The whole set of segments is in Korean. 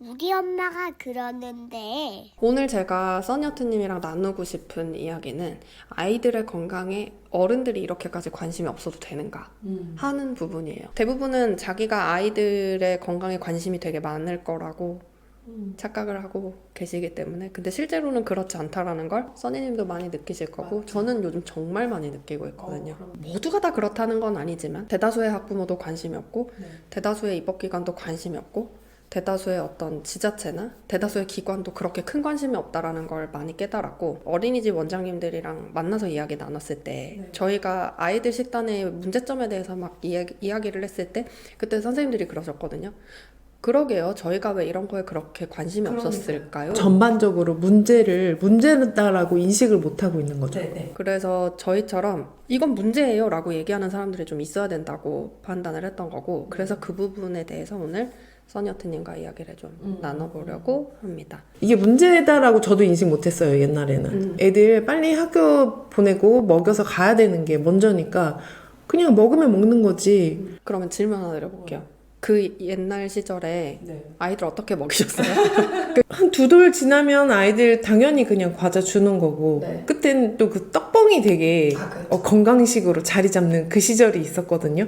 우리 엄마가 그러는데 오늘 제가 써니어트님이랑 나누고 싶은 이야기는 아이들의 건강에 어른들이 이렇게까지 관심이 없어도 되는가 하는 부분이에요. 대부분은 자기가 아이들의 건강에 관심이 되게 많을 거라고 착각을 하고 계시기 때문에, 근데 실제로는 그렇지 않다라는 걸 써니님도 많이 느끼실 거고, 저는 요즘 정말 많이 느끼고 있거든요. 모두가 다 그렇다는 건 아니지만 대다수의 학부모도 관심이 없고 대다수의 입법기관도 관심이 없고 대다수의 어떤 지자체나 대다수의 기관도 그렇게 큰 관심이 없다라는 걸 많이 깨달았고, 어린이집 원장님들이랑 만나서 이야기 나눴을 때 저희가 아이들 식단의 문제점에 대해서 막 이야기를 했을 때 그때 선생님들이 그러셨거든요. 그러게요. 저희가 왜 이런 거에 그렇게 관심이 없었을까요? 전반적으로 문제다라고 인식을 못하고 있는 거죠. 그래서 저희처럼 이건 문제예요 라고 얘기하는 사람들이 좀 있어야 된다고 판단을 했던 거고, 그래서 그 부분에 대해서 오늘 써니어트님과 이야기를 좀 나눠보려고 합니다. 이게 문제다라고 저도 인식 못했어요, 옛날에는. 애들 빨리 학교 보내고 먹여서 가야 되는 게 먼저니까 그냥 먹으면 먹는 거지. 그러면 질문 하나 드려볼게요. 그 옛날 시절에 아이들 어떻게 먹이셨어요? 한 두 돌 지나면 아이들 당연히 그냥 과자 주는 거고, 그때는 또 그 떡봉이 되게 건강식으로 자리 잡는 그 시절이 있었거든요.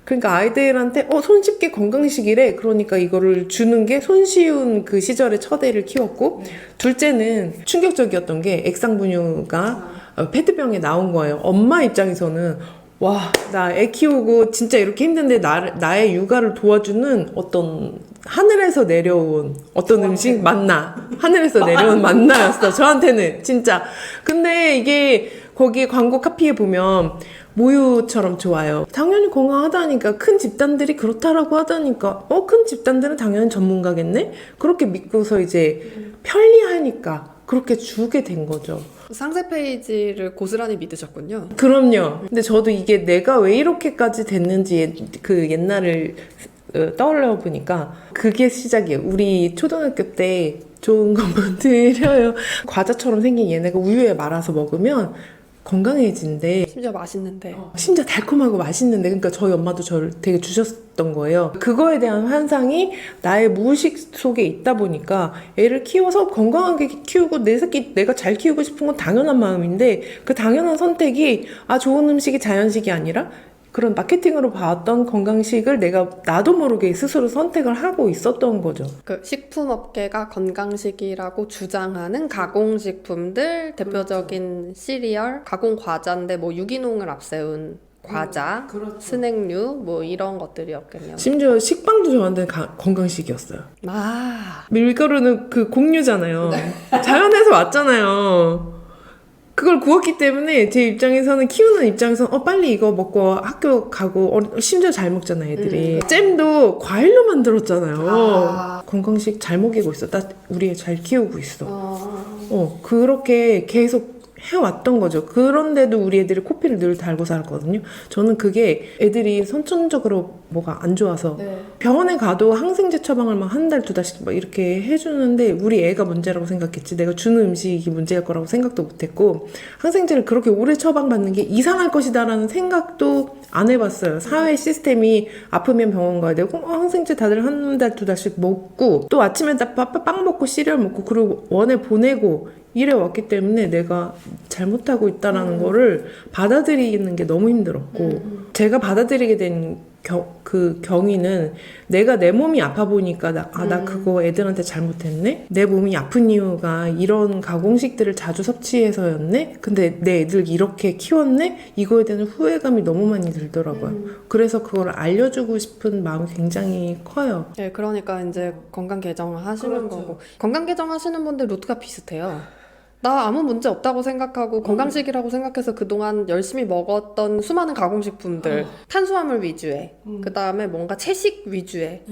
그러니까 아이들한테 손쉽게 건강식이래, 그러니까 이거를 주는 게 손쉬운 그 시절의 첫애를 키웠고, 둘째는 충격적이었던 게 액상분유가 페트병에 나온 거예요. 엄마 입장에서는 와, 나 애 키우고 진짜 이렇게 힘든데 나의 육아를 도와주는 어떤 하늘에서 내려온 어떤 음식 만나, 하늘에서 내려온 만나였어 저한테는 진짜. 근데 이게 거기 광고 카피에 보면 모유처럼 좋아요, 당연히 건강하다니까, 큰 집단들이 그렇다라고 하다니까 큰 집단들은 당연히 전문가겠네, 그렇게 믿고서 이제 편리하니까 그렇게 주게 된 거죠. 상세 페이지를 고스란히 믿으셨군요. 그럼요. 근데 저도 이게 내가 왜 이렇게까지 됐는지 그 옛날을 떠올려 보니까 그게 시작이에요. 우리 초등학교 때 좋은 것만 드려요. 과자처럼 생긴 얘네가 우유에 말아서 먹으면 건강해진대. 심지어 맛있는데. 심지어 달콤하고 맛있는데, 그러니까 저희 엄마도 저를 되게 주셨던 거예요. 그거에 대한 환상이 나의 무의식 속에 있다 보니까 애를 키워서 건강하게 키우고 내 새끼 내가 잘 키우고 싶은 건 당연한 마음인데, 그 당연한 선택이 좋은 음식이 자연식이 아니라 그런 마케팅으로 봐왔던 건강식을 내가 나도 모르게 스스로 선택을 하고 있었던 거죠. 그 식품업계가 건강식이라고 주장하는 가공식품들, 대표적인 시리얼, 가공 과자인데 뭐 유기농을 앞세운 과자, 스낵류 뭐 이런 것들이었겠네요. 심지어 식빵도 저한테는 건강식이었어요. 밀가루는 그 곡류잖아요. 자연에서 왔잖아요. 그걸 구웠기 때문에 제 입장에서는, 키우는 입장에서는 빨리 이거 먹고 학교 가고, 심지어 잘 먹잖아 애들이. 잼도 과일로 만들었잖아요. 건강식 잘 먹이고 있어. 나 우리 애 잘 키우고 있어. 그렇게 계속 해왔던 거죠. 그런데도 우리 애들이 코피를 늘 달고 살았거든요. 저는 그게 애들이 선천적으로 뭐가 안 좋아서 병원에 가도 항생제 처방을 막 한 달, 두 달씩 막 이렇게 해주는데 우리 애가 문제라고 생각했지, 내가 주는 음식이 문제일 거라고 생각도 못했고, 항생제를 그렇게 오래 처방받는 게 이상할 것이다라는 생각도 안 해봤어요. 사회 시스템이 아프면 병원 가야 되고, 항생제 다들 한 달, 두 달씩 먹고, 또 아침에 빵 먹고 시리얼 먹고 그리고 원에 보내고 이래 왔기 때문에 내가 잘못하고 있다라는 거를 받아들이는 게 너무 힘들었고, 제가 받아들이게 된 그 경위는 내가 내 몸이 아파 보니까 나 그거 애들한테 잘못했네? 내 몸이 아픈 이유가 이런 가공식들을 자주 섭취해서였네? 근데 내 애들 이렇게 키웠네? 이거에 대한 후회감이 너무 많이 들더라고요. 그래서 그걸 알려주고 싶은 마음이 굉장히 커요. 네, 그러니까 이제 건강 개정 하시는 거고, 건강 개정 하시는 분들 루트가 비슷해요. 나 아무 문제 없다고 생각하고 건강식이라고 생각해서 그동안 열심히 먹었던 수많은 가공식품들, 탄수화물 위주의, 그 다음에 뭔가 채식 위주의,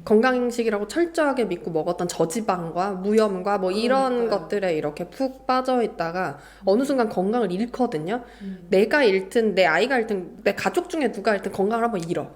건강식이라고 철저하게 믿고 먹었던 저지방과 무염과 뭐 이런 것들에 이렇게 푹 빠져 있다가 어느 순간 건강을 잃거든요. 내가 잃든 내 아이가 잃든 내 가족 중에 누가 잃든 건강을 한번 잃어.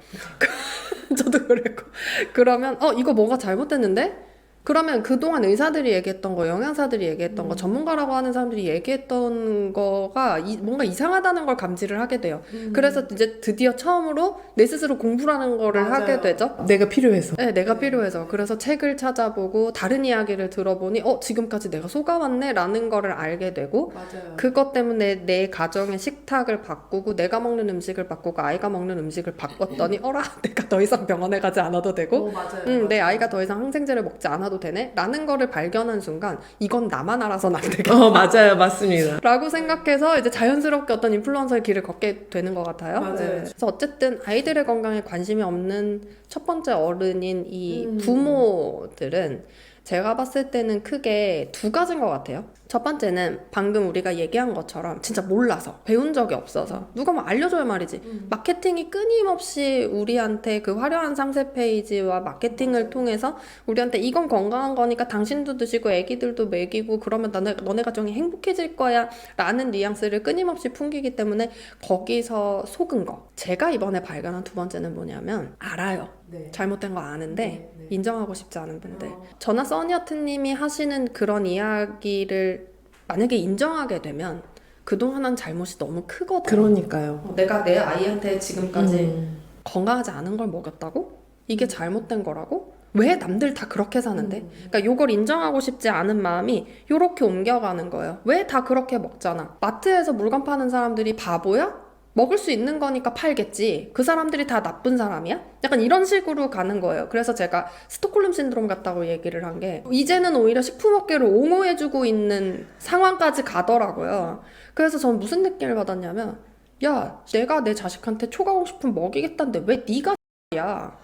저도 그랬고. 그러면 이거 뭐가 잘못됐는데? 그러면 그동안 의사들이 얘기했던 거, 영양사들이 얘기했던 거, 전문가라고 하는 사람들이 얘기했던 거가 뭔가 이상하다는 걸 감지를 하게 돼요. 그래서 이제 드디어 처음으로 내 스스로 공부라는 거를 하게 되죠. 내가 필요해서. 네, 내가 필요해서. 그래서 책을 찾아보고 다른 이야기를 들어보니 지금까지 내가 속아왔네 라는 거를 알게 되고 맞아요. 그것 때문에 내 가정의 식탁을 바꾸고 내가 먹는 음식을 바꾸고 아이가 먹는 음식을 바꿨더니 내가 더 이상 병원에 가지 않아도 되고 맞아요. 내 아이가 더 이상 항생제를 먹지 않아도 되네? 라는 거를 발견한 순간 이건 나만 알아서는 안 되겠다. 맞아요. 맞습니다. 라고 생각해서 이제 자연스럽게 어떤 인플루언서의 길을 걷게 되는 것 같아요. 맞아요. 네. 그래서 어쨌든 아이들의 건강에 관심이 없는 첫 번째 어른인 이 부모들은 제가 봤을 때는 크게 두 가지인 것 같아요. 첫 번째는 방금 우리가 얘기한 것처럼 진짜 몰라서 배운 적이 없어서 누가 뭐 알려줘야 말이지. 마케팅이 끊임없이 우리한테 그 화려한 상세 페이지와 마케팅을 통해서 우리한테 이건 건강한 거니까 당신도 드시고 애기들도 먹이고 그러면 너네 가정이 행복해질 거야 라는 뉘앙스를 끊임없이 풍기기 때문에 거기서 속은 거. 제가 이번에 발견한 두 번째는 뭐냐면 알아요. 네. 잘못된 거 아는데 네. 인정하고 싶지 않은 분들. 저나 써니어트님이 하시는 그런 이야기를 만약에 인정하게 되면 그동안 한 잘못이 너무 크거든. 그러니까요. 내가 내 아이한테 지금까지 건강하지 않은 걸 먹였다고? 이게 잘못된 거라고? 왜 남들 다 그렇게 사는데? 그러니까 요걸 인정하고 싶지 않은 마음이 요렇게 옮겨가는 거예요. 왜 다 그렇게 먹잖아. 마트에서 물건 파는 사람들이 바보야? 먹을 수 있는 거니까 팔겠지. 그 사람들이 다 나쁜 사람이야? 약간 이런 식으로 가는 거예요. 그래서 제가 스톡홀름 신드롬 같다고 얘기를 한 게 이제는 오히려 식품업계를 옹호해주고 있는 상황까지 가더라고요. 그래서 전 무슨 느낌을 받았냐면 야, 내가 내 자식한테 초가공식품 먹이겠다는데 왜 네가 야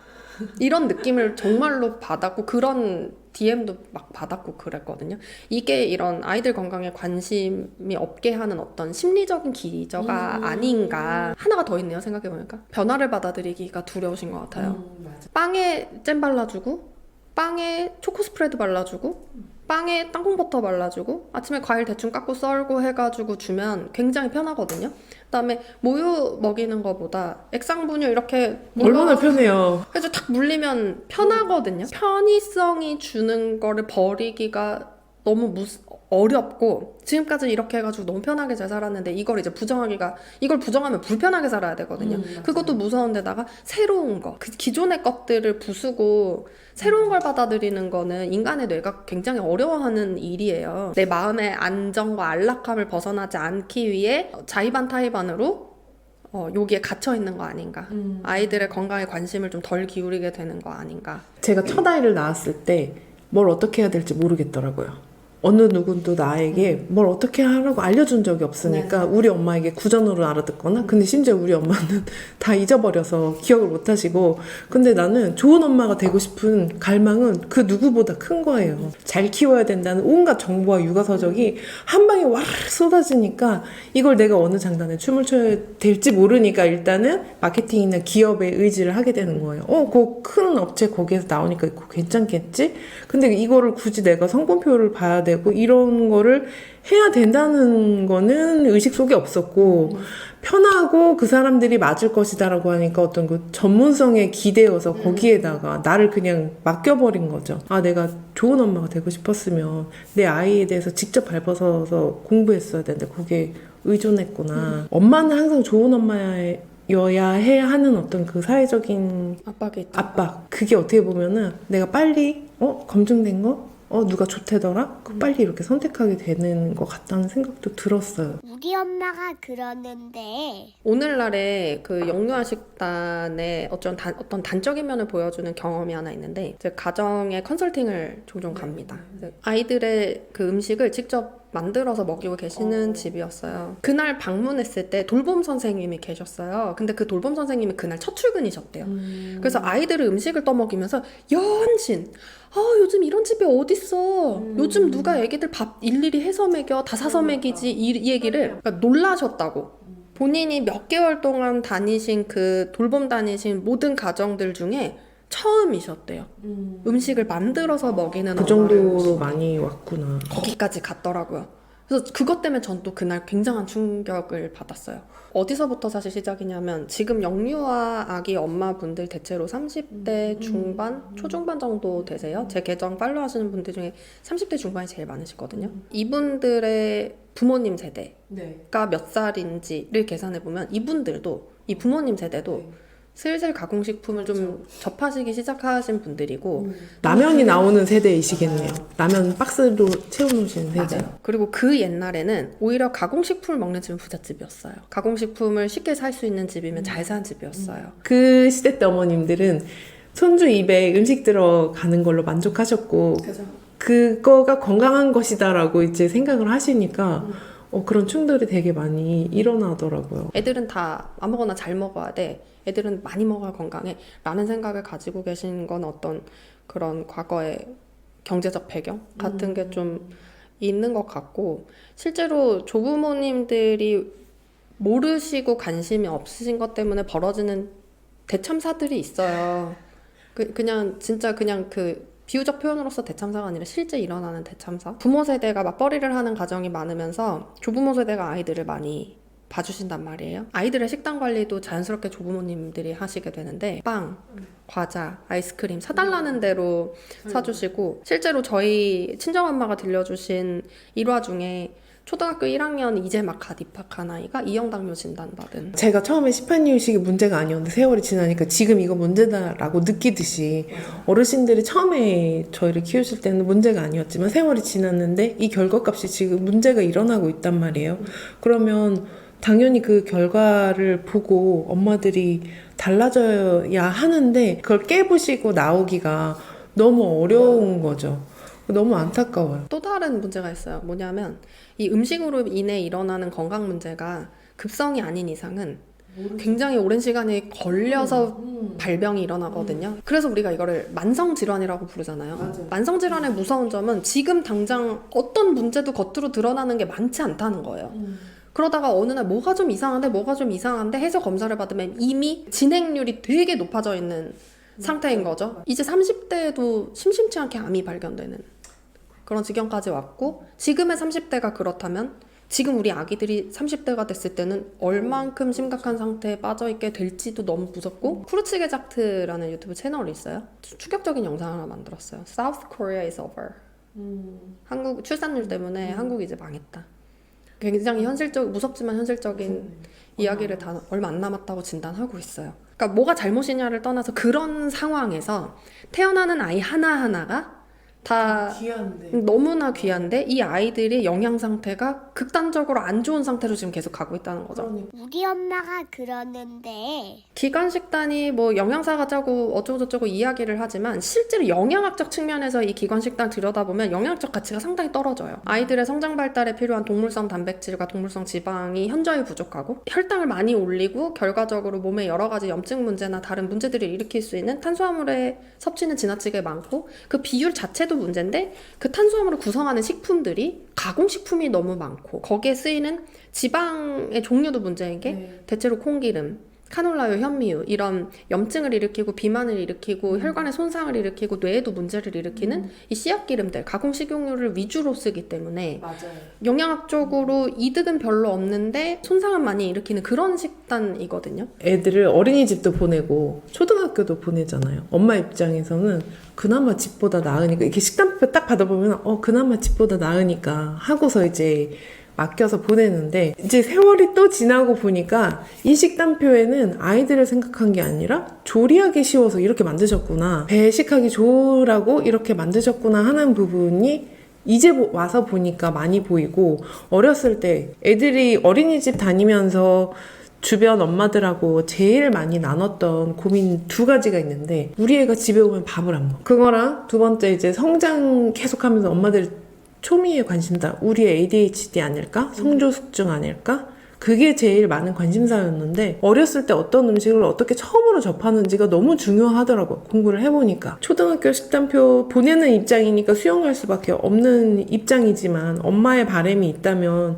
이런 느낌을 정말로 받았고 그런 DM도 막 받았고 그랬거든요. 이게 이런 아이들 건강에 관심이 없게 하는 어떤 심리적인 기저가 아닌가. 하나가 더 있네요. 생각해보니까 변화를 받아들이기가 두려우신 것 같아요. 맞아. 빵에 잼 발라주고 빵에 초코 스프레드 발라주고 빵에 땅콩버터 발라주고 아침에 과일 대충 깎고 썰고 해가지고 주면 굉장히 편하거든요. 그다음에 모유 먹이는 거보다 액상분유 이렇게 얼마나 편해요. 그래서 탁 물리면 편하거든요. 편의성이 주는 거를 버리기가 너무 어렵고 지금까지 이렇게 해가지고 너무 편하게 잘 살았는데 이걸 부정하면 불편하게 살아야 되거든요. 그것도 무서운데다가 새로운 거, 그 기존의 것들을 부수고 새로운 걸 받아들이는 거는 인간의 뇌가 굉장히 어려워하는 일이에요. 내 마음의 안정과 안락함을 벗어나지 않기 위해 자의반 타의반으로 여기에 갇혀 있는 거 아닌가. 아이들의 건강에 관심을 좀 덜 기울이게 되는 거 아닌가. 제가 첫 아이를 낳았을 때 뭘 어떻게 해야 될지 모르겠더라고요. 어느 누구도 나에게 뭘 어떻게 하라고 알려준 적이 없으니까 우리 엄마에게 구전으로 알아듣거나 근데 심지어 우리 엄마는 다 잊어버려서 기억을 못 하시고 근데 나는 좋은 엄마가 되고 싶은 갈망은 그 누구보다 큰 거예요. 잘 키워야 된다는 온갖 정보와 육아서적이 한 방에 와르르 쏟아지니까 이걸 내가 어느 장단에 춤을 춰야 될지 모르니까 일단은 마케팅이나 기업에 의지를 하게 되는 거예요. 그 큰 업체 거기에서 나오니까 이거 괜찮겠지? 근데 이거를 굳이 내가 성분표를 봐야 되고 이런 거를 해야 된다는 거는 의식 속에 없었고 편하고 그 사람들이 맞을 것이다라고 하니까 어떤 그 전문성에 기대어서 거기에다가 나를 그냥 맡겨버린 거죠. 내가 좋은 엄마가 되고 싶었으면 내 아이에 대해서 직접 밟아서서 공부했어야 되는데 거기에 의존했구나. 엄마는 항상 좋은 엄마여야 해 하는 어떤 그 사회적인 압박이 있죠. 압박. 그게 어떻게 보면은 내가 빨리 검증된 거? 누가 좋대더라? 빨리 이렇게 선택하게 되는 것 같다는 생각도 들었어요. 우리 엄마가 그러는데 오늘날의 그 영유아식단의 어떤 단적인 면을 보여주는 경험이 하나 있는데 이제 가정에 컨설팅을 종종 갑니다. 아이들의 그 음식을 직접 만들어서 먹이고 계시는 집이었어요. 그날 방문했을 때 돌봄 선생님이 계셨어요. 근데 그 돌봄 선생님이 그날 첫 출근이셨대요. 그래서 아이들을 음식을 떠먹이면서 연신 요즘 이런 집이 어딨어. 요즘 누가 애기들 밥 일일이 해서 먹여 다 사서 먹이지 이 얘기를 그러니까 놀라셨다고. 본인이 몇 개월 동안 다니신 그 돌봄 다니신 모든 가정들 중에 처음이셨대요. 음식을 만들어서 먹이는 그 정도로 많이 왔구나. 거기까지 갔더라고요. 그래서 그것 때문에 전 또 그날 굉장한 충격을 받았어요. 어디서부터 사실 시작이냐면 지금 영유아 아기 엄마분들 대체로 30대 중반, 초중반 정도 되세요. 제 계정 팔로우 하시는 분들 중에 30대 중반이 제일 많으시거든요. 이분들의 부모님 세대가 몇 살인지를 계산해보면 이분들도, 이 부모님 세대도 슬슬 가공식품을 좀 접하시기 시작하신 분들이고 라면이 나오는 세대이시겠네요. 라면 박스로 채워놓으시는 세대. 맞아요. 그리고 그 옛날에는 오히려 가공식품을 먹는 집은 부잣집이었어요. 가공식품을 쉽게 살 수 있는 집이면 잘 사는 집이었어요. 그 시대 때 어머님들은 손주 입에 음식 들어가는 걸로 만족하셨고 그거가 건강한 것이다라고 이제 생각을 하시니까 그런 충돌이 되게 많이 일어나더라고요. 애들은 다 아무거나 잘 먹어야 돼. 애들은 많이 먹어야 건강해. 라는 생각을 가지고 계신 건 어떤 그런 과거의 경제적 배경 같은 게 좀 있는 것 같고, 실제로 조부모님들이 모르시고 관심이 없으신 것 때문에 벌어지는 대참사들이 있어요. 그냥 진짜 그냥 그 비유적 표현으로서 대참사가 아니라 실제 일어나는 대참사. 부모 세대가 맞벌이를 하는 가정이 많으면서 조부모 세대가 아이들을 많이 봐주신단 말이에요. 아이들의 식단 관리도 자연스럽게 조부모님들이 하시게 되는데 빵, 과자, 아이스크림 사달라는 대로 사주시고, 실제로 저희 친정엄마가 들려주신 일화 중에 초등학교 1학년 이제 막 갓 입학한 아이가 이형당뇨 진단받은. 제가 처음에 시판 이유식이 문제가 아니었는데 세월이 지나니까 지금 이거 문제다라고 느끼듯이 어르신들이 처음에 저희를 키우실 때는 문제가 아니었지만 세월이 지났는데 이 결과값이 지금 문제가 일어나고 있단 말이에요. 그러면 당연히 그 결과를 보고 엄마들이 달라져야 하는데 그걸 깨부시고 나오기가 너무 어려운 거죠. 너무 안타까워요. 또 다른 문제가 있어요. 뭐냐면 이 음식으로 인해 일어나는 건강 문제가 급성이 아닌 이상은 굉장히 오랜 시간이 걸려서 발병이 일어나거든요. 그래서 우리가 이거를 만성질환이라고 부르잖아요. 만성질환의 무서운 점은 지금 당장 어떤 문제도 겉으로 드러나는 게 많지 않다는 거예요. 그러다가 어느 날 뭐가 좀 이상한데 해서 검사를 받으면 이미 진행률이 되게 높아져 있는 상태인 거죠. 이제 30대에도 심심치 않게 암이 발견되는 그런 지경까지 왔고, 지금의 30대가 그렇다면 지금 우리 아기들이 30대가 됐을 때는 얼만큼 심각한 상태에 빠져있게 될지도 너무 무섭고, 쿠르츠게자트라는 유튜브 채널이 있어요. 충격적인 영상 하나 만들었어요. South Korea is over. 한국 출산율 때문에 한국이 이제 망했다. 굉장히 무섭지만 현실적인 이야기를 다 얼마 안 남았다고 진단하고 있어요. 그러니까 뭐가 잘못이냐를 떠나서 그런 상황에서 태어나는 아이 하나하나가 다 너무나 귀한데 이 아이들의 영양 상태가 극단적으로 안 좋은 상태로 지금 계속 가고 있다는 거죠. 우리 엄마가 그러는데 기관식단이 뭐 영양사가 짜고 어쩌고저쩌고 이야기를 하지만 실제로 영양학적 측면에서 이 기관식단 들여다보면 영양적 가치가 상당히 떨어져요. 아이들의 성장 발달에 필요한 동물성 단백질과 동물성 지방이 현저히 부족하고, 혈당을 많이 올리고 결과적으로 몸에 여러 가지 염증 문제나 다른 문제들을 일으킬 수 있는 탄수화물의 섭취는 지나치게 많고, 그 비율 자체도 문제인데 그 탄수화물을 구성하는 식품들이 가공식품이 너무 많고, 거기에 쓰이는 지방의 종류도 문제인 게 대체로 콩기름, 카놀라유, 현미유, 이런 염증을 일으키고 비만을 일으키고 혈관의 손상을 일으키고 뇌에도 문제를 일으키는 이 씨앗기름들, 가공식용유를 위주로 쓰기 때문에 영양학적으로 이득은 별로 없는데 손상은 많이 일으키는 그런 식단이거든요. 애들을 어린이집도 보내고 초등학교도 보내잖아요. 엄마 입장에서는 그나마 집보다 나으니까, 이렇게 식단표 딱 받아보면 그나마 집보다 나으니까 하고서 이제 맡겨서 보내는데, 이제 세월이 또 지나고 보니까 이 식단표에는 아이들을 생각한 게 아니라 조리하기 쉬워서 이렇게 만드셨구나, 배식하기 좋으라고 이렇게 만드셨구나 하는 부분이 이제 와서 보니까 많이 보이고, 어렸을 때 애들이 어린이집 다니면서 주변 엄마들하고 제일 많이 나눴던 고민 두 가지가 있는데, 우리 애가 집에 오면 밥을 안 먹어. 그거랑 두 번째, 이제 성장 계속하면서 엄마들 초미의 관심사, 우리의 ADHD 아닐까? 성조숙증 아닐까? 그게 제일 많은 관심사였는데, 어렸을 때 어떤 음식을 어떻게 처음으로 접하는지가 너무 중요하더라고요. 공부를 해보니까. 초등학교 식단표 보내는 입장이니까 수용할 수밖에 없는 입장이지만, 엄마의 바람이 있다면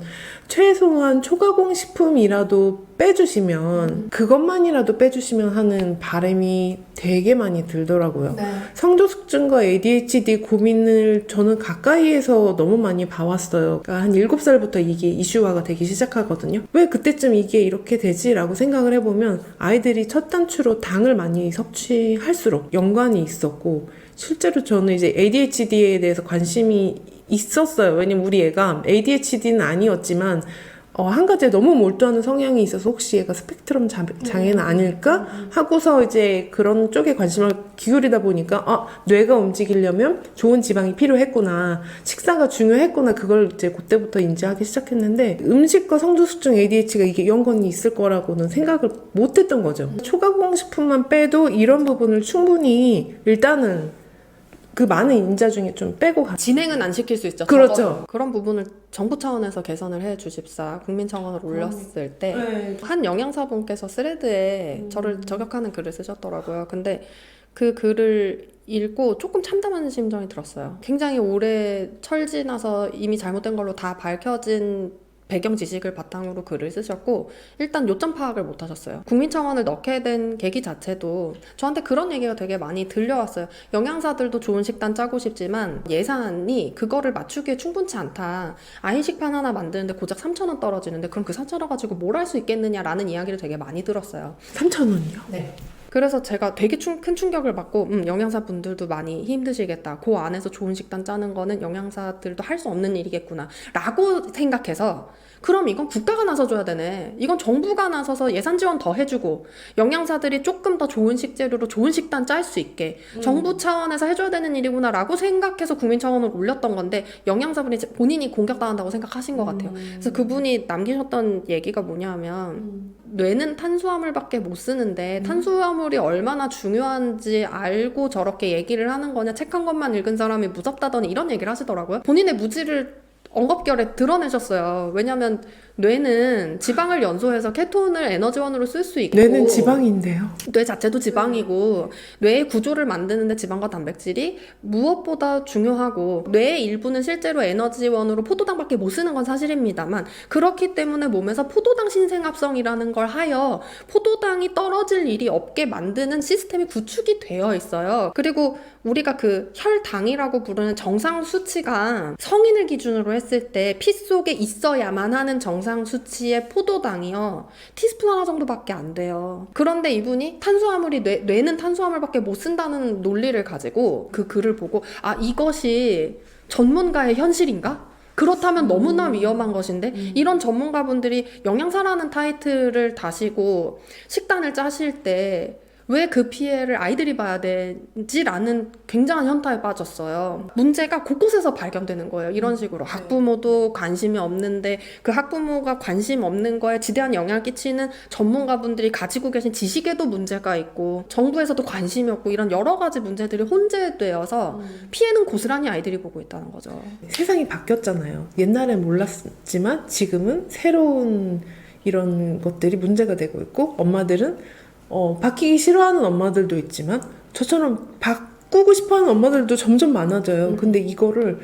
최소한 초가공 식품이라도 빼주시면 그것만이라도 빼주시면 하는 바람이 되게 많이 들더라고요. 네. 성조숙증과 ADHD 고민을 저는 가까이에서 너무 많이 봐왔어요. 그러니까 한 7살부터 이게 이슈화가 되기 시작하거든요. 왜 그때쯤 이게 이렇게 되지라고 생각을 해보면 아이들이 첫 단추로 당을 많이 섭취할수록 연관이 있었고, 실제로 저는 이제 ADHD에 대해서 관심이 있었어요. 왜냐면 우리 애가 ADHD는 아니었지만 한 가지에 너무 몰두하는 성향이 있어서 혹시 얘가 스펙트럼 장애는 아닐까 하고서 이제 그런 쪽에 관심을 기울이다 보니까 뇌가 움직이려면 좋은 지방이 필요했구나, 식사가 중요했구나, 그걸 이제 그때부터 인지하기 시작했는데, 음식과 성조숙증 ADHD가 이게 연관이 있을 거라고는 생각을 못했던 거죠. 초가공식품만 빼도 이런 부분을 충분히 일단은 그 많은 인자 중에 좀 빼고 진행은 안 시킬 수 있죠. 그렇죠. 적어도. 그런 부분을 정부 차원에서 개선을 해 주십사 국민청원을 올렸을 때 한 영양사분께서 스레드에 저를 저격하는 글을 쓰셨더라고요. 근데 그 글을 읽고 조금 참담한 심정이 들었어요. 굉장히 오래 철지나서 이미 잘못된 걸로 다 밝혀진 배경 지식을 바탕으로 글을 쓰셨고, 일단 요점 파악을 못 하셨어요. 국민청원을 넣게 된 계기 자체도 저한테 그런 얘기가 되게 많이 들려왔어요. 영양사들도 좋은 식단 짜고 싶지만 예산이 그거를 맞추기에 충분치 않다. 아이 식판 하나 만드는데 고작 3,000원 떨어지는데 그럼 그 3,000원 가지고 뭘 할 수 있겠느냐라는 이야기를 되게 많이 들었어요. 3,000원이요? 네. 그래서 제가 되게 큰 충격을 받고 영양사 분들도 많이 힘드시겠다. 그 안에서 좋은 식단 짜는 거는 영양사들도 할 수 없는 일이겠구나 라고 생각해서, 그럼 이건 국가가 나서줘야 되네. 이건 정부가 나서서 예산 지원 더 해주고 영양사들이 조금 더 좋은 식재료로 좋은 식단 짤 수 있게 정부 차원에서 해줘야 되는 일이구나 라고 생각해서 국민청원을 올렸던 건데, 영양사분이 본인이 공격당한다고 생각하신 것 같아요. 그래서 그분이 남기셨던 얘기가 뭐냐면 뇌는 탄수화물밖에 못 쓰는데 탄수화물이 얼마나 중요한지 알고 저렇게 얘기를 하는 거냐, 책 한 권만 읽은 사람이 무섭다더니 이런 얘기를 하시더라고요. 본인의 무지를 엉겁결에 드러내셨어요. 왜냐면 뇌는 지방을 연소해서 케톤을 에너지원으로 쓸 수 있고, 뇌는 지방인데요. 뇌 자체도 지방이고 뇌의 구조를 만드는데 지방과 단백질이 무엇보다 중요하고, 뇌의 일부는 실제로 에너지원으로 포도당밖에 못 쓰는 건 사실입니다만, 그렇기 때문에 몸에서 포도당 신생합성이라는 걸 하여 포도당이 떨어질 일이 없게 만드는 시스템이 구축이 되어 있어요. 그리고 우리가 그 혈당이라고 부르는 정상 수치가 성인을 기준으로 했을 때 피 속에 있어야만 하는 정상 수치의 포도당이요, 티스푼 하나 정도밖에 안 돼요. 그런데 이분이 탄수화물이 뇌는 탄수화물밖에 못 쓴다는 논리를 가지고 그 글을 보고, 이것이 전문가의 현실인가? 그렇다면 너무나 위험한 것인데, 이런 전문가분들이 영양사라는 타이틀을 다시고 식단을 짜실 때 왜 그 피해를 아이들이 봐야 되지라는 굉장한 현타에 빠졌어요. 문제가 곳곳에서 발견되는 거예요. 이런 식으로 학부모도 관심이 없는데 그 학부모가 관심 없는 거에 지대한 영향을 끼치는 전문가분들이 가지고 계신 지식에도 문제가 있고, 정부에서도 관심이 없고, 이런 여러 가지 문제들이 혼재되어서 피해는 고스란히 아이들이 보고 있다는 거죠. 세상이 바뀌었잖아요. 옛날엔 몰랐지만 지금은 새로운 이런 것들이 문제가 되고 있고, 엄마들은 바뀌기 싫어하는 엄마들도 있지만 저처럼 바꾸고 싶어하는 엄마들도 점점 많아져요. 근데 이거를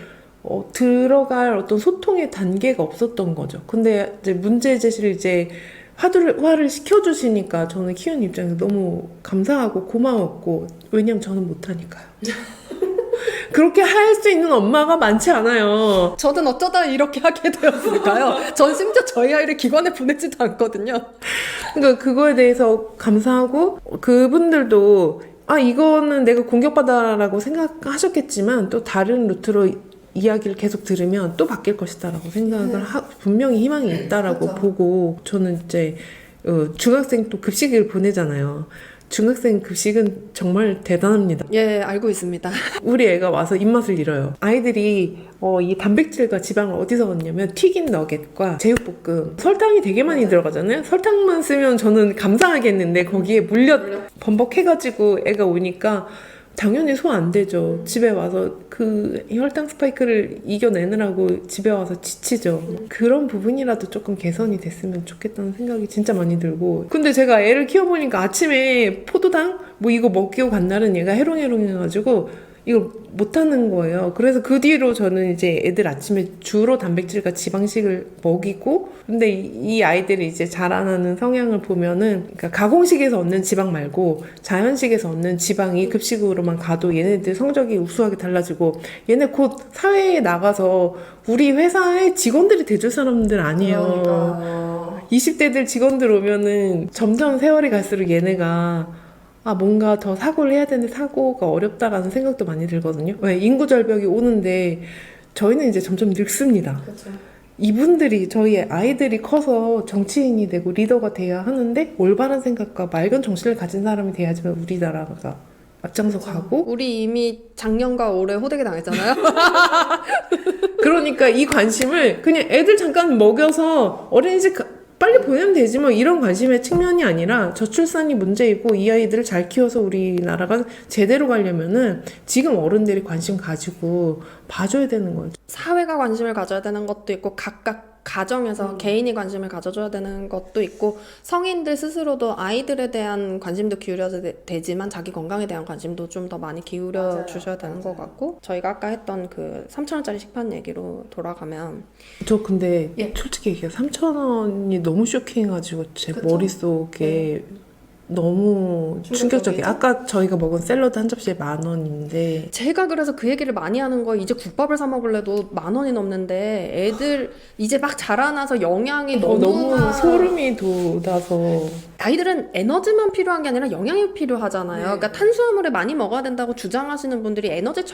들어갈 어떤 소통의 단계가 없었던 거죠. 근데 이제 문제 제시를 이제 화를 시켜주시니까 저는 키우는 입장에서 너무 감사하고 고마웠고, 왜냐면 저는 못하니까요. 그렇게 할 수 있는 엄마가 많지 않아요. 저는 어쩌다 이렇게 하게 되었을까요? 전 심지어 저희 아이를 기관에 보내지도 않거든요. 그러니까 그거에 대해서 감사하고, 그분들도 이거는 내가 공격받아라고 생각하셨겠지만 또 다른 루트로 이야기를 계속 들으면 또 바뀔 것이다라고 생각을 분명히 희망이 있다라고 보고, 저는 이제 중학생 또 급식을 보내잖아요. 중학생 급식은 정말 대단합니다. 예, 알고 있습니다. 우리 애가 와서 입맛을 잃어요. 아이들이 이 단백질과 지방을 어디서 얻냐면 튀긴 너겟과 제육볶음, 설탕이 되게 많이 들어가잖아요. 설탕만 쓰면 저는 감사하겠는데 거기에 범벅해가지고 애가 오니까 당연히 소화 안 되죠. 집에 와서 그 혈당 스파이크를 이겨내느라고 집에 와서 지치죠. 그런 부분이라도 조금 개선이 됐으면 좋겠다는 생각이 진짜 많이 들고, 근데 제가 애를 키워보니까 아침에 포도당 이거 먹기고 간 날은 얘가 해롱해롱 해가지고 이걸 못하는 거예요. 그래서 그 뒤로 저는 이제 애들 아침에 주로 단백질과 지방식을 먹이고, 근데 이 아이들이 이제 자라나는 성향을 보면은, 그러니까 가공식에서 얻는 지방 말고 자연식에서 얻는 지방이 급식으로만 가도 얘네들 성적이 우수하게 달라지고, 얘네 곧 사회에 나가서 우리 회사의 직원들이 돼줄 사람들 아니에요. 그러니까. 20대들 직원들 오면은 점점 세월이 갈수록 얘네가 뭔가 더 사고를 해야 되는데 사고가 어렵다라는 생각도 많이 들거든요. 왜 인구 절벽이 오는데 저희는 이제 점점 늙습니다. 그렇죠. 이분들이 저희 아이들이 커서 정치인이 되고 리더가 돼야 하는데 올바른 생각과 맑은 정신을 가진 사람이 돼야지만 우리나라가 앞장서 가고 우리 이미 작년과 올해 호되게 당했잖아요. 그러니까 이 관심을 그냥 애들 잠깐 먹여서 어린이집 빨리 보내면 되지 뭐 이런 관심의 측면이 아니라 저출산이 문제이고 이 아이들을 잘 키워서 우리나라가 제대로 가려면은 지금 어른들이 관심 가지고 봐줘야 되는 거죠. 사회가 관심을 가져야 되는 것도 있고 각각 가정에서 개인이 관심을 가져줘야 되는 것도 있고 성인들 스스로도 아이들에 대한 관심도 기울여야 되지만 자기 건강에 대한 관심도 좀 더 많이 기울여 주셔야 되는 것 같고 저희가 아까 했던 그 3,000원짜리 식판 얘기로 돌아가면 저 근데 솔직히 얘기해요. 3,000원이 너무 쇼킹해가지고 제 그쵸? 머릿속에 너무 충격적이에요. 아까 저희가 먹은 샐러드 한 접시에 10,000원인데 제가 그래서 그 얘기를 많이 하는 거예요. 이제 국밥을 사 먹을래도 10,000원이 넘는데 애들 이제 막 자라나서 영양이 너무 소름이 돋아서 아이들은 에너지만 필요한 게 아니라 영양이 필요하잖아요. 그러니까 탄수화물을 많이 먹어야 된다고 주장하시는 분들이 에너지적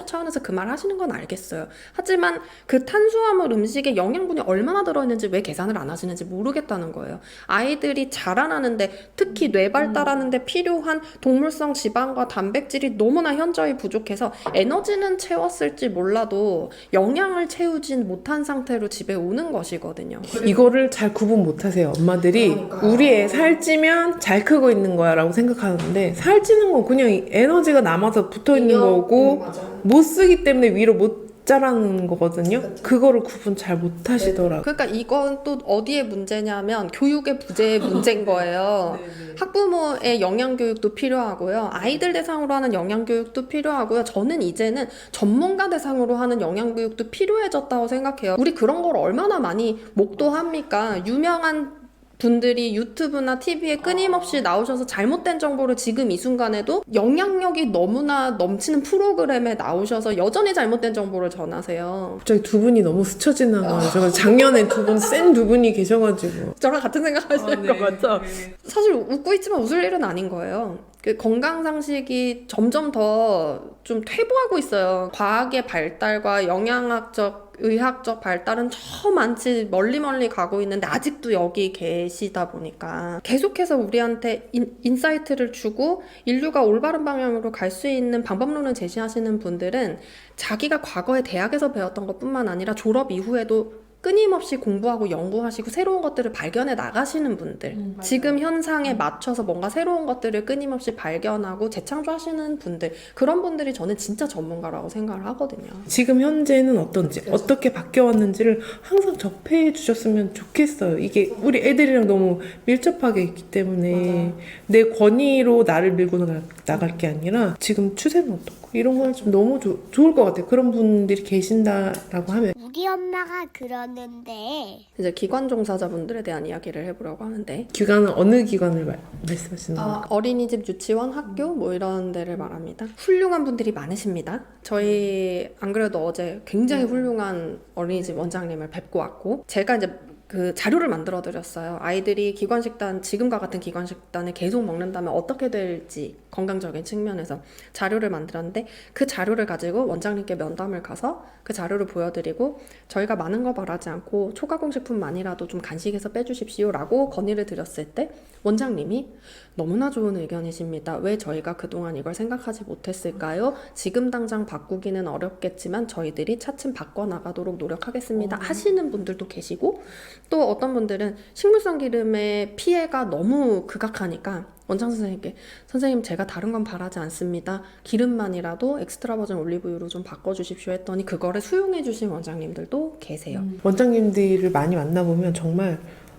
차원에서 그 말 하시는 건 알겠어요. 하지만 그 탄수화물 음식에 영양분이 얼마나 들어있는지 왜 계산을 안 하시는지 모르겠다는 거예요. 아이들이 자라나는데 특히 뇌 발달하는데 필요한 동물성 지방과 단백질이 너무나 현저히 부족해서 에너지는 채웠을지 몰라도 영양을 채우진 못한 상태로 집에 오는 것이거든요. 이거를 잘 구분 못하세요. 엄마들이 그러니까요. 우리 애 살찌면 잘 크고 있는 거야 라고 생각하는데 살찌는 건 그냥 에너지가 남아서 붙어있는 거고 못 쓰기 때문에 위로 못 자라는 거거든요. 그거를 구분 잘 못하시더라고요. 그러니까 이건 또 어디에 문제냐면 교육의 부재의 문제인 거예요. 학부모의 영양교육도 필요하고요. 아이들 대상으로 하는 영양교육도 필요하고요. 저는 이제는 전문가 대상으로 하는 영양교육도 필요해졌다고 생각해요. 우리 그런 걸 얼마나 많이 목도합니까? 유명한 분들이 유튜브나 TV에 끊임없이 나오셔서 잘못된 정보를 지금 이 순간에도 영향력이 너무나 넘치는 프로그램에 나오셔서 여전히 잘못된 정보를 전하세요. 갑자기 두 분이 너무 스쳐 지나가요. 제가 작년에 센 두 분이 계셔가지고 저랑 같은 생각하시는 거 맞죠? 사실 웃고 있지만 웃을 일은 아닌 거예요. 그 건강 상식이 점점 더 좀 퇴보하고 있어요. 과학의 발달과 영양학적, 의학적 발달은 저 많지 멀리 가고 있는데 아직도 여기 계시다 보니까 계속해서 우리한테 인사이트를 주고 인류가 올바른 방향으로 갈 수 있는 방법론을 제시하시는 분들은 자기가 과거에 대학에서 배웠던 것뿐만 아니라 졸업 이후에도 끊임없이 공부하고 연구하시고 새로운 것들을 발견해 나가시는 분들 지금 현상에 맞춰서 뭔가 새로운 것들을 끊임없이 발견하고 재창조하시는 분들 그런 분들이 저는 진짜 전문가라고 생각을 하거든요. 지금 현재는 어떤지 어떻게 바뀌어왔는지를 항상 접해 주셨으면 좋겠어요. 이게 우리 애들이랑 너무 밀접하게 있기 때문에 내 권위로 나를 밀고 나갈 게 아니라 지금 추세는 어떻고 이런 걸 좀 너무 좋을 것 같아요. 그런 분들이 계신다라고 하면 우리 엄마가 그러는데 이제 기관 종사자분들에 대한 이야기를 해보려고 하는데 기관은 어느 기관을 말씀하시는 건가요? 어린이집, 유치원, 학교 뭐 이런 데를 말합니다. 훌륭한 분들이 많으십니다. 저희 안 그래도 어제 굉장히 훌륭한 어린이집 원장님을 뵙고 왔고 제가 이제 그 자료를 만들어 드렸어요. 아이들이 기관식단, 지금과 같은 기관식단을 계속 먹는다면 어떻게 될지 건강적인 측면에서 자료를 만들었는데 그 자료를 가지고 원장님께 면담을 가서 그 자료를 보여드리고 저희가 많은 거 바라지 않고 초가공식품만이라도 좀 간식에서 빼주십시오 라고 건의를 드렸을 때 원장님이 너무나 좋은 의견이십니다. 왜 저희가 그동안 이걸 생각하지 못했을까요? 지금 당장 바꾸기는 어렵겠지만 저희들이 차츰 바꿔나가도록 노력하겠습니다 하시는 분들도 계시고 또 어떤 분들은 식물성 기름의 피해가 너무 극악하니까 원장 선생님께 선생님 제가 다른 건 바라지 않습니다. 기름만이라도 엑스트라 버진 올리브유로 좀 바꿔주십시오 했더니 그거를 수용해 주신 원장님들도 계세요. 원장님들을 많이 만나보면 정말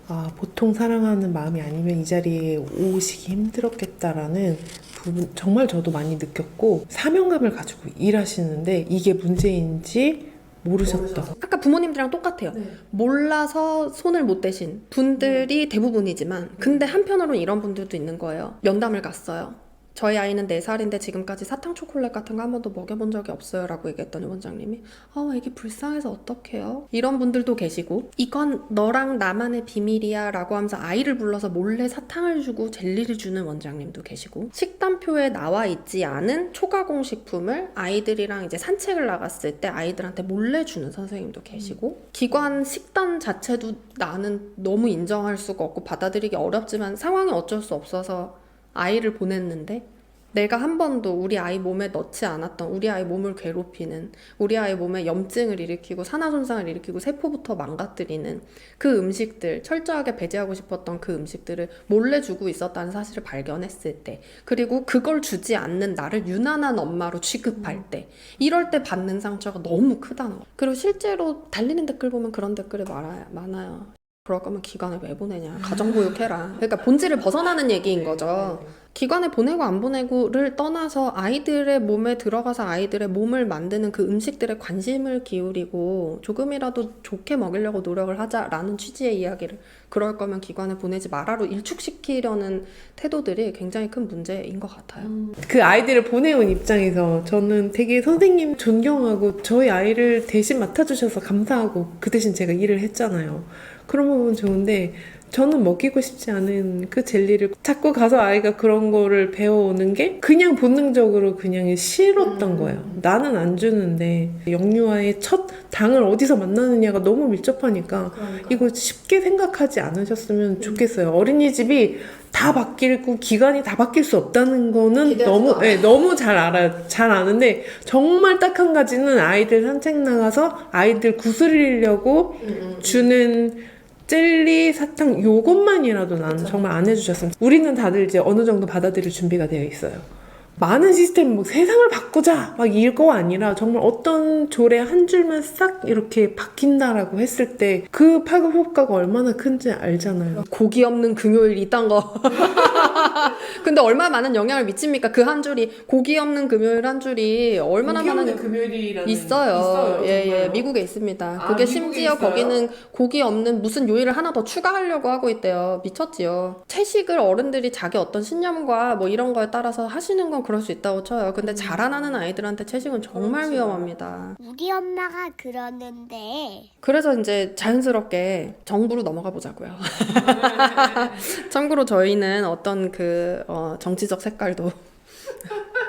아, 보통 사랑하는 마음이 아니면 이 자리에 오시기 힘들었겠다라는 부분 정말 저도 많이 느꼈고, 사명감을 가지고 일하시는데 이게 문제인지 모르셨다. 아까 부모님들이랑 똑같아요. 몰라서 손을 못 대신 분들이 대부분이지만, 근데 한편으로는 이런 분들도 있는 거예요. 면담을 갔어요. 저희 아이는 4살인데 지금까지 사탕 초콜릿 같은 거 한 번도 먹여본 적이 없어요 라고 얘기했더니 원장님이 애기 불쌍해서 어떡해요? 이런 분들도 계시고, 이건 너랑 나만의 비밀이야 라고 하면서 아이를 불러서 몰래 사탕을 주고 젤리를 주는 원장님도 계시고, 식단표에 나와 있지 않은 초가공 식품을 아이들이랑 이제 산책을 나갔을 때 아이들한테 몰래 주는 선생님도 계시고, 기관 식단 자체도 나는 너무 인정할 수가 없고 받아들이기 어렵지만 상황이 어쩔 수 없어서 아이를 보냈는데, 내가 한 번도 우리 아이 몸에 넣지 않았던, 우리 아이 몸을 괴롭히는, 우리 아이 몸에 염증을 일으키고 산화손상을 일으키고 세포부터 망가뜨리는 그 음식들, 철저하게 배제하고 싶었던 그 음식들을 몰래 주고 있었다는 사실을 발견했을 때, 그리고 그걸 주지 않는 나를 유난한 엄마로 취급할 때, 이럴 때 받는 상처가 너무 크다는 거예요. 그리고 실제로 달리는 댓글 보면 그런 댓글이 많아요. 그럴 거면 기관에 왜 보내냐, 가정보육해라. 그러니까 본질을 벗어나는 얘기인 거죠. 기관에 보내고 안 보내고를 떠나서 아이들의 몸에 들어가서 아이들의 몸을 만드는 그 음식들에 관심을 기울이고 조금이라도 좋게 먹이려고 노력을 하자라는 취지의 이야기를, 그럴 거면 기관에 보내지 마라로 일축시키려는 태도들이 굉장히 큰 문제인 것 같아요. 그 아이들을 보내온 입장에서 저는 되게 선생님 존경하고 저희 아이를 대신 맡아주셔서 감사하고 그 대신 제가 일을 했잖아요. 그런 부분 좋은데, 저는 먹이고 싶지 않은 그 젤리를 자꾸 가서 아이가 그런 거를 배워오는 게 그냥 본능적으로 그냥 싫었던 거예요. 나는 안 주는데 영유아의 첫 당을 어디서 만나느냐가 너무 밀접하니까 이거 쉽게 생각하지 않으셨으면 좋겠어요. 어린이집이 다 바뀌고 기간이 다 바뀔 수 없다는 거는 너무 잘 알아요. 잘 아는데 정말 딱 한 가지는 아이들 산책 나가서 아이들 구슬리려고 주는 젤리, 사탕 요것만이라도 나는 정말 안 해주셨으면. 우리는 다들 이제 어느 정도 받아들일 준비가 되어 있어요. 많은 시스템, 뭐 세상을 바꾸자 막 이거 아니라 정말 어떤 조례 한 줄만 싹 이렇게 바뀐다라고 했을 때 그 파급 효과가 얼마나 큰지 알잖아요. 고기 없는 금요일 이딴 거. 근데 얼마나 많은 영향을 미칩니까? 그 한 줄이, 고기 없는 금요일 한 줄이 얼마나 많은 금요일이라는 있어요. 예, 정말요? 미국에 있습니다. 아, 그게 미국에 심지어 있어요? 거기는 고기 없는 무슨 요일을 하나 더 추가하려고 하고 있대요. 미쳤지요. 채식을 어른들이 자기 어떤 신념과 뭐 이런 거에 따라서 하시는 건 그럴 수 있다고 쳐요. 근데 자라나는 아이들한테 채식은 정말 그렇죠. 위험합니다. 우리 엄마가 그러는데 그래서 이제 자연스럽게 정부로 넘어가 보자고요. 참고로 저희는 어떤 정치적 색깔도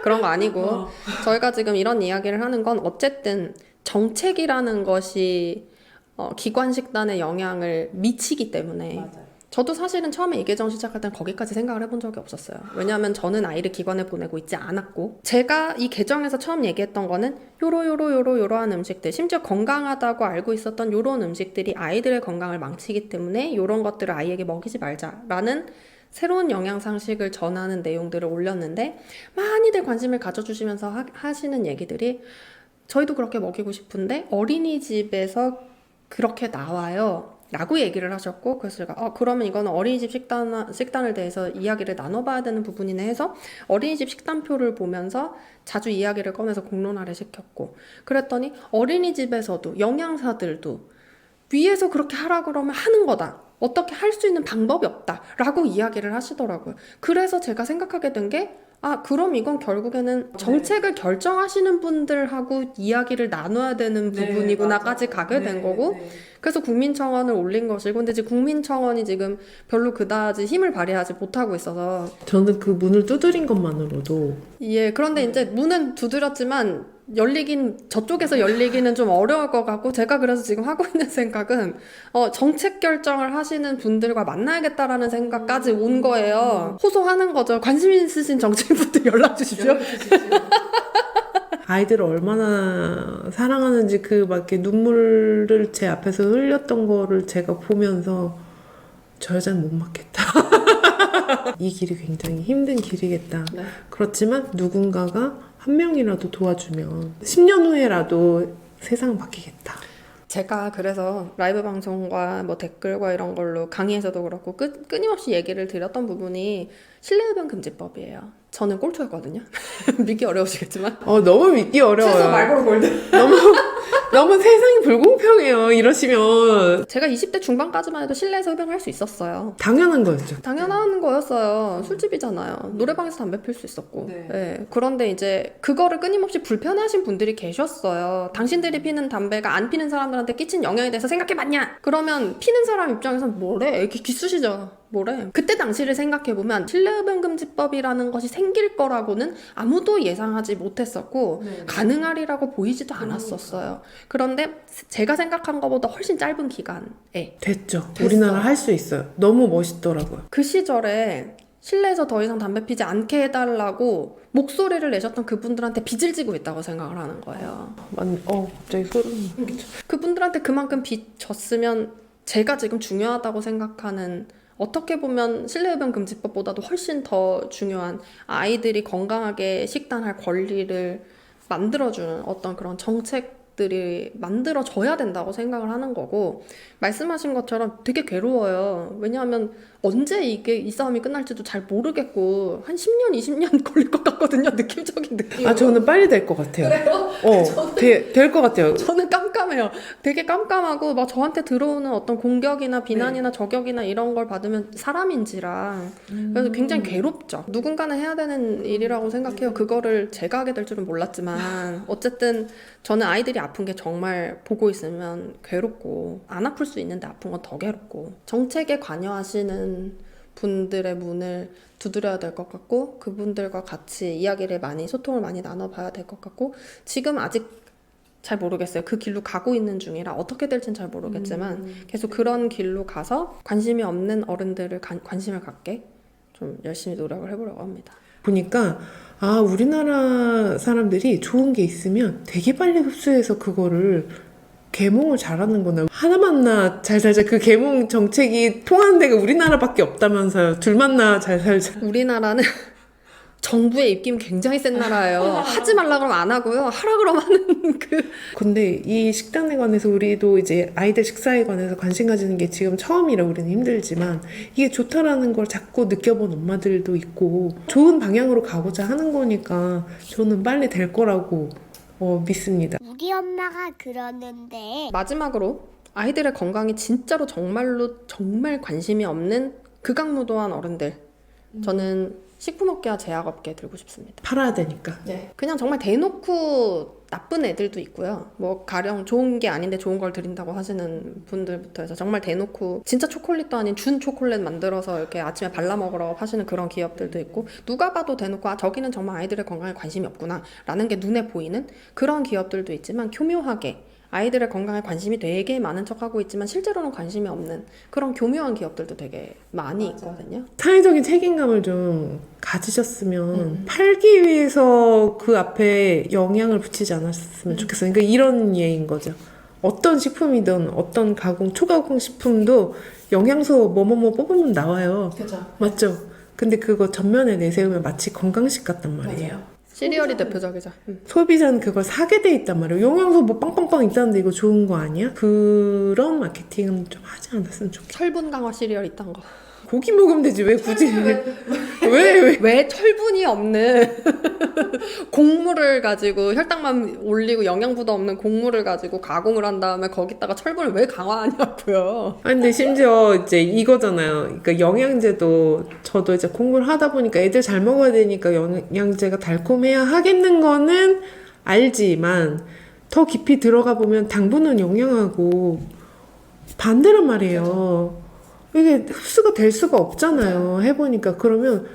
그런 거 아니고, 저희가 지금 이런 이야기를 하는 건 어쨌든 정책이라는 것이 기관 식단에 영향을 미치기 때문에. 맞아요. 저도 사실은 처음에 이 계정 시작할 땐 거기까지 생각을 해본 적이 없었어요. 왜냐하면 저는 아이를 기관에 보내고 있지 않았고, 제가 이 계정에서 처음 얘기했던 거는 요러한 음식들, 심지어 건강하다고 알고 있었던 요런 음식들이 아이들의 건강을 망치기 때문에 요런 것들을 아이에게 먹이지 말자라는 새로운 영양상식을 전하는 내용들을 올렸는데, 많이들 관심을 가져주시면서 하시는 얘기들이, 저희도 그렇게 먹이고 싶은데 어린이집에서 그렇게 나와요 라고 얘기를 하셨고, 그래서 제가 그러면 이거는 어린이집 식단을 대해서 이야기를 나눠봐야 되는 부분이네 해서 어린이집 식단표를 보면서 자주 이야기를 꺼내서 공론화를 시켰고, 그랬더니 어린이집에서도 영양사들도 위에서 그렇게 하라 그러면 하는 거다, 어떻게 할 수 있는 방법이 없다 라고 이야기를 하시더라고요. 그래서 제가 생각하게 된 게, 그럼 이건 결국에는 정책을 결정하시는 분들하고 이야기를 나눠야 되는 부분이구나까지 가게 된 거고, 그래서 국민청원을 올린 것이고, 근데 지금 국민청원이 지금 별로 그다지 힘을 발휘하지 못하고 있어서. 저는 그 문을 두드린 것만으로도. 예, 그런데 이제 문은 두드렸지만 저쪽에서 열리기는 좀 어려울 것 같고, 제가 그래서 지금 하고 있는 생각은 정책 결정을 하시는 분들과 만나야겠다라는 생각까지 온 거예요. 호소하는 거죠. 관심 있으신 정치인분들 연락 주십시오. 아이들을 얼마나 사랑하는지 막 이렇게 눈물을 제 앞에서 흘렸던 거를 제가 보면서 저 여자는 못 맞겠다. 이 길이 굉장히 힘든 길이겠다. 네. 그렇지만 누군가가 한 명이라도 도와주면 10년 후에라도 세상은 바뀌겠다. 제가 그래서 라이브 방송과 뭐 댓글과 이런 걸로 강의에서도 그렇고 끊임없이 얘기를 드렸던 부분이 실내흡연 금지법이에요. 저는 꼴초였거든요. 믿기 어려우시겠지만 너무 믿기 어려워요. 최소 말보로 골드. 너무 세상이 불공평해요. 이러시면 제가 20대 중반까지만 해도 실내에서 흡연을 할 수 있었어요. 당연한 거였죠. 당연한 거였어요. 술집이잖아요. 노래방에서 담배 필 수 있었고. 네. 네. 그런데 이제 그거를 끊임없이 불편하신 분들이 계셨어요. 당신들이 피는 담배가 안 피는 사람들한테 끼친 영향에 대해서 생각해봤냐? 그러면 피는 사람 입장에서는 뭐래? 이렇게 기쑤시죠. 뭐래? 그때 당시를 생각해보면 실내흡연금지법이라는 것이 생길 거라고는 아무도 예상하지 못했었고 가능하리라고 보이지도 않았었어요. 그런데 제가 생각한 것보다 훨씬 짧은 기간에 됐죠. 우리나라 할 수 있어요. 너무 멋있더라고요. 그 시절에 실내에서 더 이상 담배 피지 않게 해달라고 목소리를 내셨던 그분들한테 빚을 지고 있다고 생각을 하는 거예요. 갑자기 소름. 그분들한테 그만큼 빚 졌으면 제가 지금 중요하다고 생각하는, 어떻게 보면 실내흡연 금지법보다도 훨씬 더 중요한 아이들이 건강하게 식단할 권리를 만들어주는 어떤 그런 정책들이 만들어져야 된다고 생각을 하는 거고, 말씀하신 것처럼 되게 괴로워요. 왜냐하면 언제 이 싸움이 끝날지도 잘 모르겠고 한 10년, 20년 걸릴 것 같거든요. 느낌적인 느낌. 저는 빨리 될 것 같아요. 그래요? 될 것 같아요. 저는 깜깜해요. 되게 깜깜하고 막 저한테 들어오는 어떤 공격이나 비난이나 저격이나 이런 걸 받으면 사람인지라 그래서 굉장히 괴롭죠. 누군가는 해야 되는 일이라고 생각해요. 그거를 제가 하게 될 줄은 몰랐지만 어쨌든 저는 아이들이 아픈 게 정말 보고 있으면 괴롭고, 안 아플 수 있는데 아픈 건 더 괴롭고, 정책에 관여하시는 분들의 문을 두드려야 될 것 같고, 그분들과 같이 이야기를 소통을 많이 나눠봐야 될 것 같고, 지금 아직 잘 모르겠어요. 그 길로 가고 있는 중이라 어떻게 될지는 잘 모르겠지만 계속 그런 길로 가서 관심이 없는 어른들을 관심을 갖게 좀 열심히 노력을 해보려고 합니다. 보니까 우리나라 사람들이 좋은 게 있으면 되게 빨리 흡수해서 그거를 계몽을 잘하는구나. 하나만나 잘 살자. 그 계몽 정책이 통하는 데가 우리나라밖에 없다면서요. 둘만나 잘 살자. 우리나라는 정부의 입김이 굉장히 센 나라예요. 하지 말라 그러면 안 하고요. 하라 그러면 하는 근데 이 식단에 관해서 우리도 이제 아이들 식사에 관해서 관심 가지는 게 지금 처음이라 우리는 힘들지만, 이게 좋다라는 걸 자꾸 느껴본 엄마들도 있고 좋은 방향으로 가고자 하는 거니까 저는 빨리 될 거라고 믿습니다. 우리 엄마가 그러는데 마지막으로 아이들의 건강이 진짜로 정말로 정말 관심이 없는 극악무도한 어른들, 저는 식품업계와 제약업계에 들고 싶습니다. 팔아야 되니까. 그냥 정말 대놓고 나쁜 애들도 있고요. 뭐 가령 좋은 게 아닌데 좋은 걸 드린다고 하시는 분들부터 해서 정말 대놓고 진짜 초콜릿도 아닌 준 초콜릿 만들어서 이렇게 아침에 발라 먹으라고 파시는 그런 기업들도 있고, 누가 봐도 대놓고 저기는 정말 아이들의 건강에 관심이 없구나 라는 게 눈에 보이는 그런 기업들도 있지만, 교묘하게 아이들의 건강에 관심이 되게 많은 척하고 있지만 실제로는 관심이 없는 그런 교묘한 기업들도 되게 많이 있거든요. 사회적인 책임감을 좀 가지셨으면 팔기 위해서 그 앞에 영양을 붙이지 않았으면 좋겠어요. 그러니까 이런 예인 거죠. 어떤 식품이든 어떤 초가공 식품도 영양소 뭐뭐뭐 뽑으면 나와요. 그죠. 맞죠? 근데 그거 전면에 내세우면 마치 건강식 같단 말이에요. 맞아요. 시리얼이 대표적이죠. 소비자는 그걸 사게 돼 있단 말이에요. 영양소 뭐 빵빵빵 있다는데 이거 좋은 거 아니야? 그런 마케팅은 좀 하지 않았으면 좋겠어요. 철분 강화 시리얼 있단 거. 고기 먹으면 되지 왜 굳이 왜? 왜 철분이 없는 곡물을 가지고 혈당만 올리고 영양분도 없는 곡물을 가지고 가공을 한 다음에 거기다가 철분을 왜 강화하냐고요. 아니 근데 심지어 이제 이거잖아요. 그러니까 영양제도 저도 이제 공부를 하다 보니까 애들 잘 먹어야 되니까 영양제가 달콤해야 하겠는 거는 알지만, 더 깊이 들어가 보면 당분은 영양하고 반대란 말이에요. 이게 흡수가 될 수가 없잖아요. 해보니까. 그러면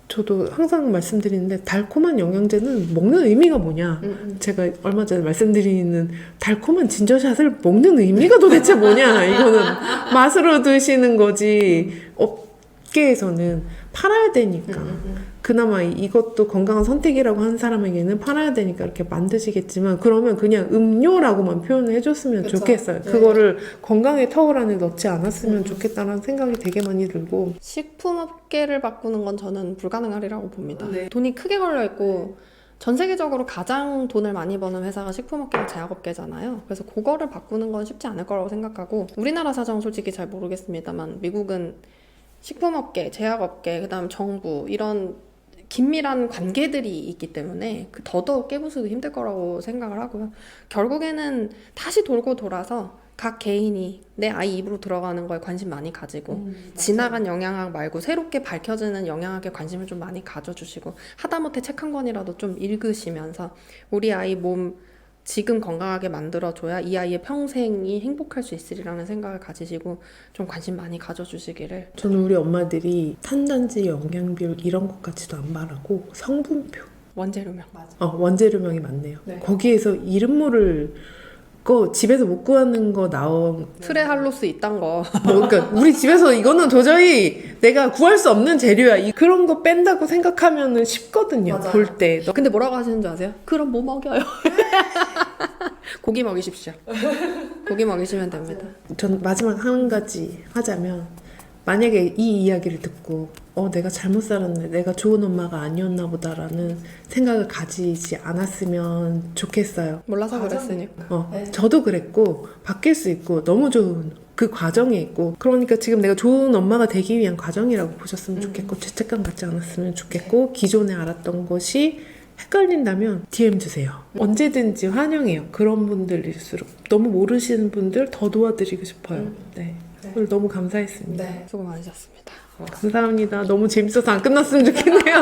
저도 항상 말씀드리는데, 달콤한 영양제는 먹는 의미가 뭐냐. 제가 얼마 전에 말씀드리는 달콤한 진저샷을 먹는 의미가 도대체 뭐냐. 이거는 맛으로 드시는 거지. 업계에서는 팔아야 되니까. 그나마 이것도 건강한 선택이라고 하는 사람에게는 팔아야 되니까 이렇게 만드시겠지만, 그러면 그냥 음료라고만 표현을 해줬으면 좋겠어요. 네. 그거를 건강의 터울 안에 넣지 않았으면 좋겠다는 생각이 되게 많이 들고. 식품업계를 바꾸는 건 저는 불가능하리라고 봅니다. 돈이 크게 걸려있고 전 세계적으로 가장 돈을 많이 버는 회사가 식품업계랑 제약업계잖아요. 그래서 그거를 바꾸는 건 쉽지 않을 거라고 생각하고, 우리나라 사정은 솔직히 잘 모르겠습니다만 미국은 식품업계, 제약업계, 그다음 정부 이런 긴밀한 관계들이 있기 때문에 더더욱 깨부수기 힘들 거라고 생각을 하고요. 결국에는 다시 돌고 돌아서 각 개인이 내 아이 입으로 들어가는 거에 관심 많이 가지고 지나간 영양학 말고 새롭게 밝혀지는 영양학에 관심을 좀 많이 가져주시고, 하다못해 책 한 권이라도 좀 읽으시면서 우리 아이 몸 지금 건강하게 만들어줘야 이 아이의 평생이 행복할 수 있으리라는 생각을 가지시고 좀 관심 많이 가져주시기를. 저는 우리 엄마들이 탄단지, 영양별 이런 것 같지도 안 말하고 성분표, 원재료명. 원재료명이 많네요. 네. 거기에서 이름 모를 거 집에서 못 구하는 거 나온 트레할로스 이딴 거. 그러니까 우리 집에서 이거는 도저히 내가 구할 수 없는 재료야. 그런 거 뺀다고 생각하면은 쉽거든요. 맞아요. 볼 때. 근데 뭐라고 하시는 줄 아세요? 그럼 뭐 먹여요? 고기 먹이십시오. 고기 먹이시면 됩니다. 전 마지막 한 가지 하자면, 만약에 이 이야기를 듣고 내가 잘못 살았네, 내가 좋은 엄마가 아니었나 보다라는 생각을 가지지 않았으면 좋겠어요. 몰라서 그랬으니. 저도 그랬고 바뀔 수 있고 너무 좋은 그 과정에 있고, 그러니까 지금 내가 좋은 엄마가 되기 위한 과정이라고 보셨으면 좋겠고, 죄책감 갖지 않았으면 좋겠고, 기존에 알았던 것이 헷갈린다면 DM 주세요. 언제든지 환영해요. 그런 분들일수록. 너무 모르시는 분들 더 도와드리고 싶어요. 네. 오늘 너무 감사했습니다. 수고 많으셨습니다. 감사합니다. 너무 재밌어서 안 끝났으면 좋겠네요.